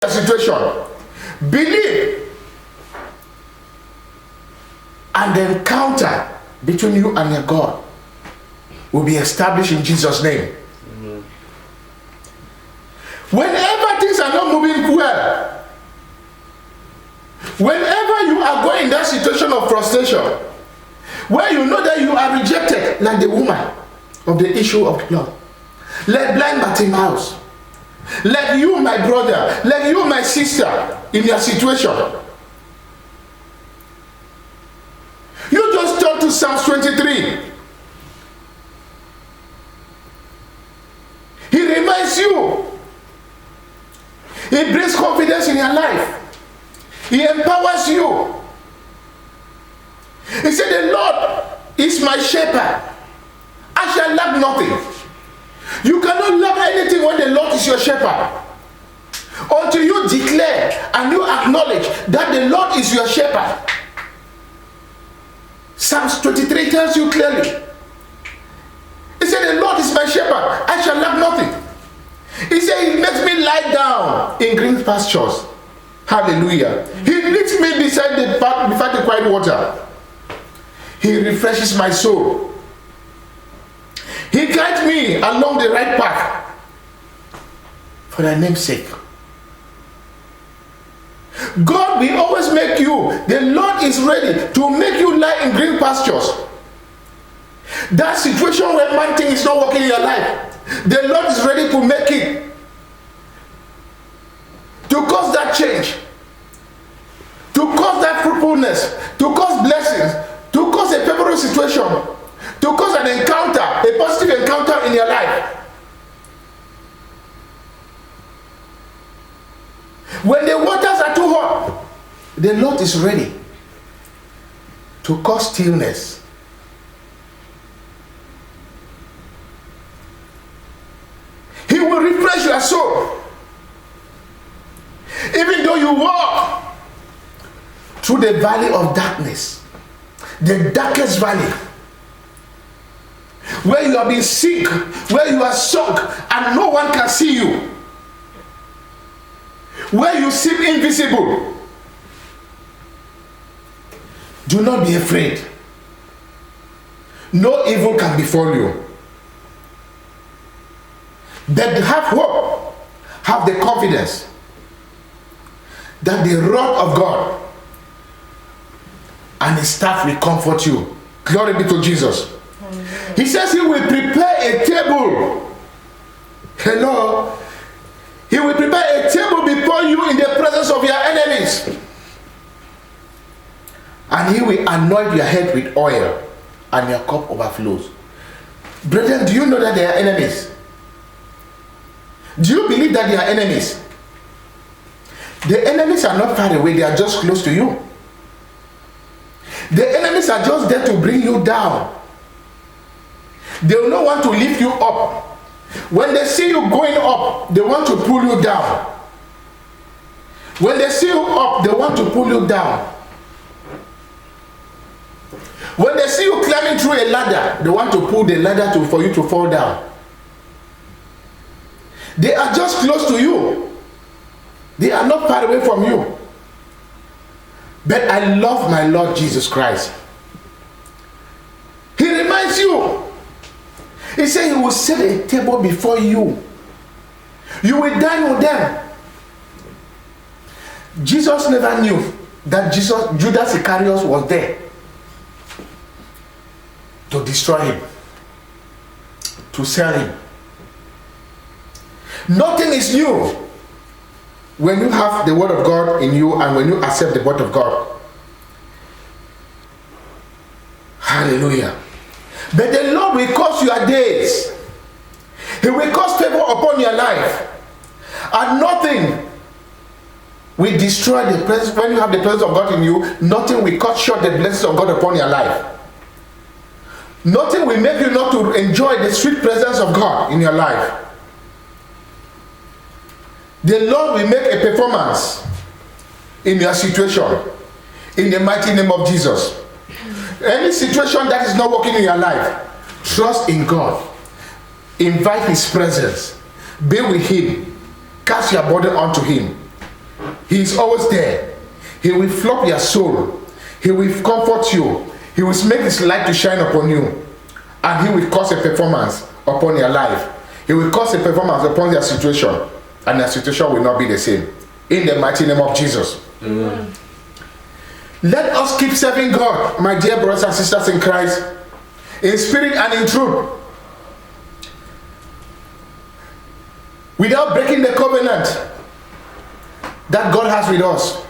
the situation. Believe, and the encounter between you and your God will be established in Jesus' name. Amen. Whenever things are not moving well, whenever you are going in that situation of frustration, where you know that you are rejected, like the woman of the issue of blood, like blind Bartimaeus, like you, my brother, like you, my sister, in your situation, you just turn to Psalms 23. He reminds you. He brings confidence in your life. He empowers you. He said, the Lord is my shepherd. I shall lack nothing. You cannot lack anything when the Lord is your shepherd. Until you declare and you acknowledge that the Lord is your shepherd. Psalms 23 tells you clearly. He said, the Lord is my shepherd. I shall lack nothing. He said, he makes me lie down in green pastures. Hallelujah. He leads me beside the quiet water. He refreshes my soul. He guides me along the right path for thy name's sake. God will always make you. The Lord is ready to make you lie in green pastures. That situation where one thing is not working in your life, the Lord is ready to make it, to cause that change, to cause that fruitfulness, to cause blessings, to cause a favorable situation, to cause an encounter, a positive encounter in your life. When the waters are too hot, the Lord is ready to cause stillness. He will refresh your soul. Even though you walk through the valley of darkness, the darkest valley, where you have been sick, where you are sunk and no one can see you, where you seem invisible, do not be afraid. No evil can befall you. But have hope, have the confidence that the rod of God and his staff will comfort you. Glory be to Jesus. Amen. He says he will prepare a table. Hello. He will prepare a table before you in the presence of your enemies. And he will anoint your head with oil and your cup overflows. Brethren, do you know that they are enemies? Do you believe that they are enemies? The enemies are not far away, they are just close to you. The enemies are just there to bring you down. They will not want to lift you up. When they see you going up, they want to pull you down. When they see you up, they want to pull you down. When they see you climbing through a ladder, they want to pull the ladder for you to fall down. They are just close to you. They are not far away from you. But I love my Lord Jesus Christ. He reminds you. He said he will set a table before you. You will dine with them. Jesus never knew that Judas Iscariot was there to destroy him, to sell him. Nothing is new when you have the word of God in you and when you accept the word of God. Hallelujah. But the Lord will cause your days. He will cause favor upon your life. And nothing will destroy the presence. When you have the presence of God in you, nothing will cut short the blessings of God upon your life. Nothing will make you not to enjoy the sweet presence of God in your life. The Lord will make a performance in your situation in the mighty name of Jesus. Any situation that is not working in your life, trust in God. Invite his presence. Be with him. Cast your burden onto him. He is always there. He will flop your soul. He will comfort you. He will make his light to shine upon you. And he will cause a performance upon your life. He will cause a performance upon your situation. And your situation will not be the same. In the mighty name of Jesus. Amen. Let us keep serving God, my dear brothers and sisters in Christ, in spirit and in truth, without breaking the covenant that God has with us.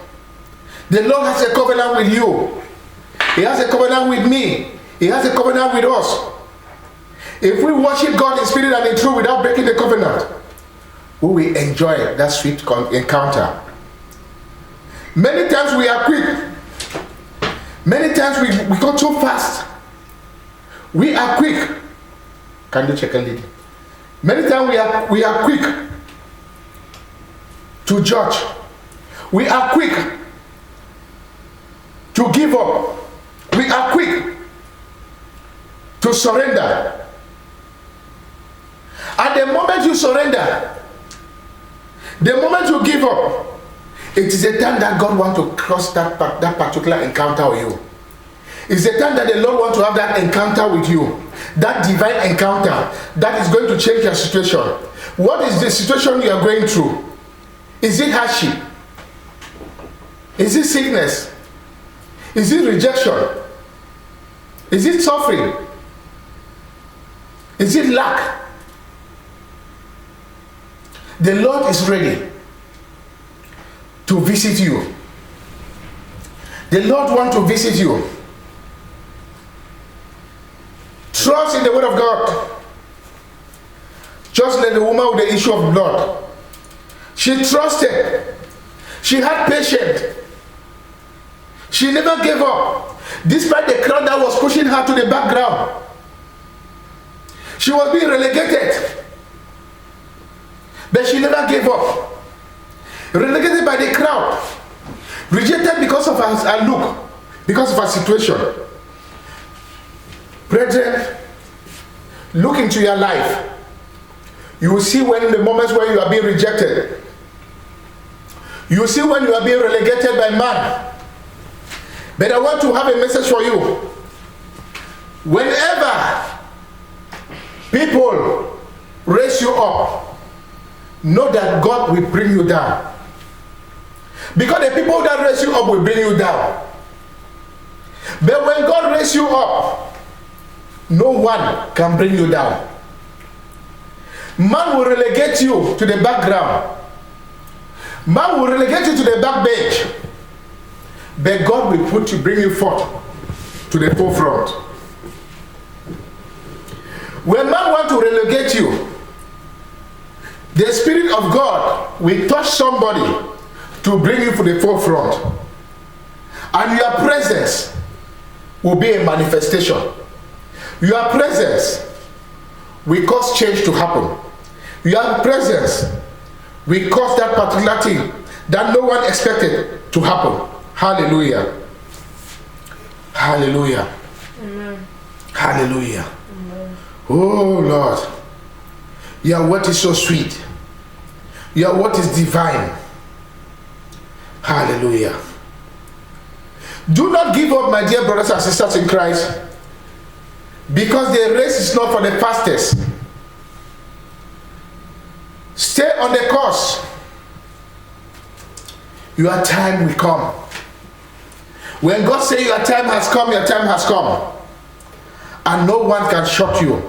The Lord has a covenant with you. He has a covenant with me. He has a covenant with us. If we worship God in spirit and in truth without breaking the covenant, we will enjoy that sweet encounter. Many times we are quick. Many times we go too fast. We are quick. Can you check a lady? Many times we are quick to judge. We are quick to give up. We are quick to surrender. At the moment you surrender, the moment you give up, it is the time that God wants to cross that particular encounter with you. It's the time that the Lord wants to have that encounter with you. That divine encounter that is going to change your situation. What is the situation you are going through? Is it hardship? Is it sickness? Is it rejection? Is it suffering? Is it lack? The Lord is ready to visit you. The Lord wants to visit you. Trust in the word of God. Just like the woman with the issue of blood. She trusted. She had patience. She never gave up. Despite the crowd that was pushing her to the background. She was being relegated. But she never gave up. Relegated by the crowd. Rejected because of her look. Because of her situation. Brethren, look into your life. You will see when in the moments when you are being rejected. You will see when you are being relegated by man. But I want to have a message for you. Whenever people raise you up, know that God will bring you down. Because the people that raise you up will bring you down. But when God raises you up, no one can bring you down. Man will relegate you to the background. Man will relegate you to the back bench. But God will bring you forth to the forefront. When man wants to relegate you, the Spirit of God will touch somebody to bring you to the forefront. And your presence will be a manifestation. Your presence will cause change to happen. Your presence will cause that particular thing that no one expected to happen. Hallelujah. Hallelujah. Amen. Hallelujah. Amen. Oh Lord. Your word is so sweet. Your word is divine. Hallelujah. Do not give up, my dear brothers and sisters in Christ, because the race is not for the fastest. Stay on the course. Your time will come. When God says your time has come, your time has come. And no one can shut you.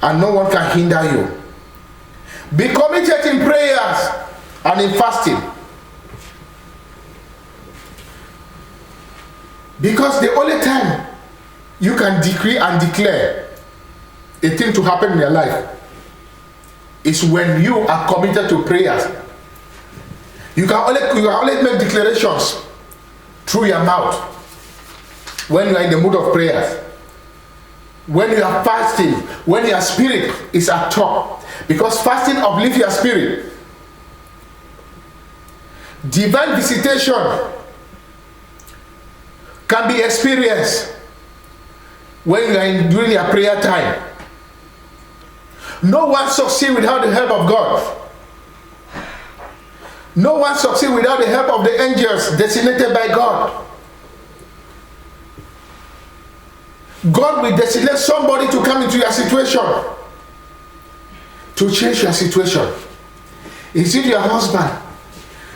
And no one can hinder you. Be committed in prayers and in fasting. Because the only time you can decree and declare a thing to happen in your life is when you are committed to prayers. You can only make declarations through your mouth when you are in the mood of prayers. When you are fasting, when your spirit is at top. Because fasting uplifts your spirit. Divine visitation can be experienced when you are during your prayer time. No one succeeds without the help of God. No one succeeds without the help of the angels designated by God. God will designate somebody to come into your situation, to change your situation. Is it your husband?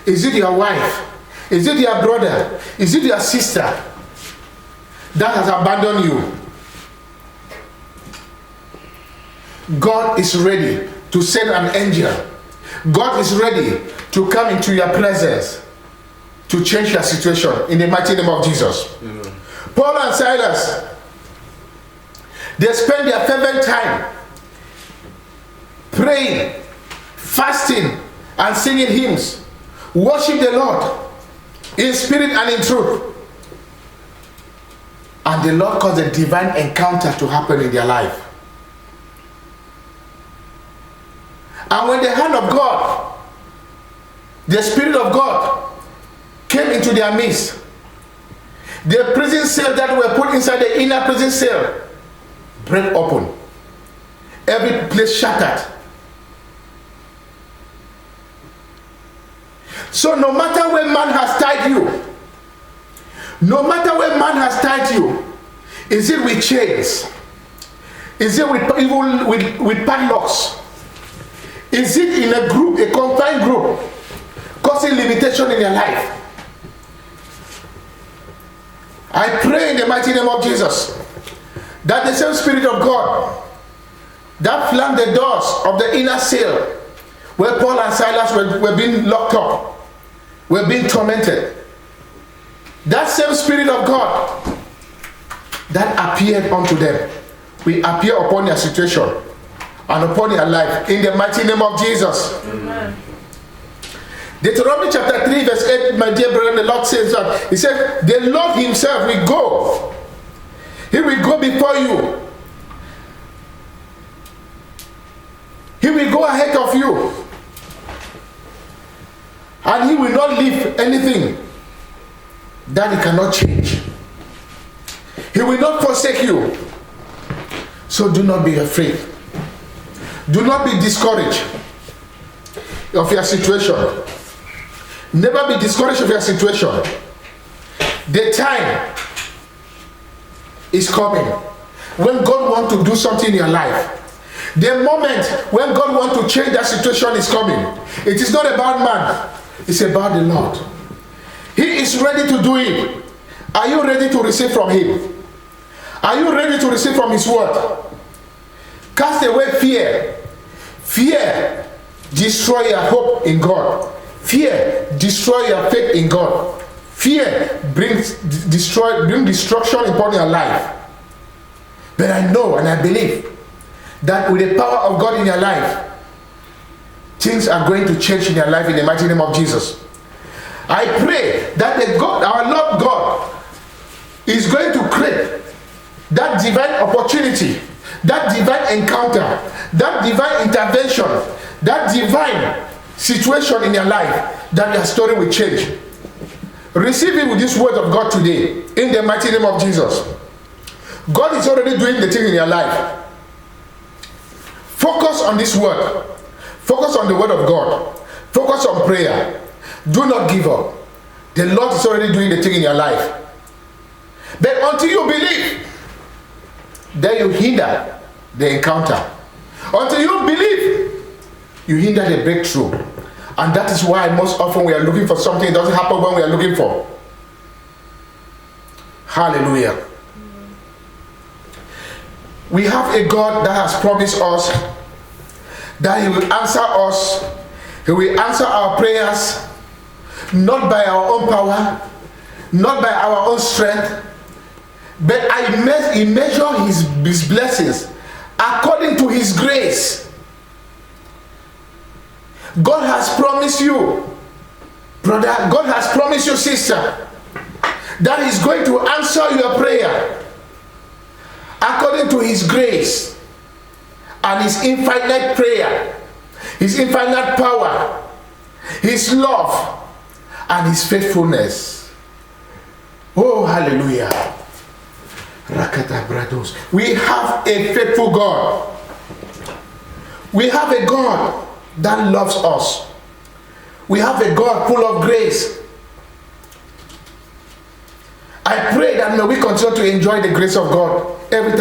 Is it your wife? Is it your brother? Is it your sister that has abandoned you? God is ready to send an angel. God is ready to come into your presence to change your situation in the mighty name of Jesus. Amen. Paul and Silas, they spend their fervent time praying, fasting, and singing hymns. Worship the Lord in spirit and in truth. And the Lord caused a divine encounter to happen in their life. And when the hand of God, the Spirit of God, came into their midst, the prison cell that were put inside the inner prison cell break open. Every place shattered. So no matter where man has tied you, is it with chains? Is it with padlocks? Is it in a group, a confined group, causing limitation in your life? I pray in the mighty name of Jesus that the same Spirit of God that flanked the doors of the inner cell where Paul and Silas were being locked up, were being tormented, that same Spirit of God that appeared unto them will appear upon your situation and upon your life in the mighty name of Jesus. Amen. Deuteronomy chapter 3 verse 8, my dear brethren, the Lord says that, he said, the Lord himself will go. He will go before you. He will go ahead of you. And he will not leave anything that he cannot change. He will not forsake you. So do not be afraid. Do not be discouraged of your situation. Never be discouraged of your situation. The time is coming when God wants to do something in your life. The moment when God wants to change that situation is coming. It is not about man. It's about the Lord. He is ready to do it. Are you ready to receive from him? Are you ready to receive from his word? Cast away fear. Fear destroy your hope in God. Fear destroy your faith in God. Fear brings destruction upon your life. But I know and I believe that with the power of God in your life, things are going to change in your life in the mighty name of Jesus. I pray that the God, our Lord God, is going to create that divine opportunity, that divine encounter, that divine intervention, that divine situation in your life, that your story will change. Receive it with this word of God today in the mighty name of Jesus. God is already doing the thing in your life. Focus on this word. Focus on the word of God. Focus on prayer. Do not give up. The Lord is already doing the thing in your life. But until you believe, then you hinder the encounter. Until you believe, you hinder the breakthrough. And that is why most often we are looking for something. It doesn't happen when we are looking for. Hallelujah. We have a God that has promised us that he will answer us. He will answer our prayers, not by our own power, not by our own strength, but he measures his blessings according to his grace. God has promised you, brother, God has promised you, sister, that he's going to answer your prayer according to his grace and his infinite prayer, his infinite power, his love, and his faithfulness. Oh, hallelujah. Rakata Brados. We have a faithful God. We have a God that loves us. We have a God full of grace. I pray that may we continue to enjoy the grace of God every time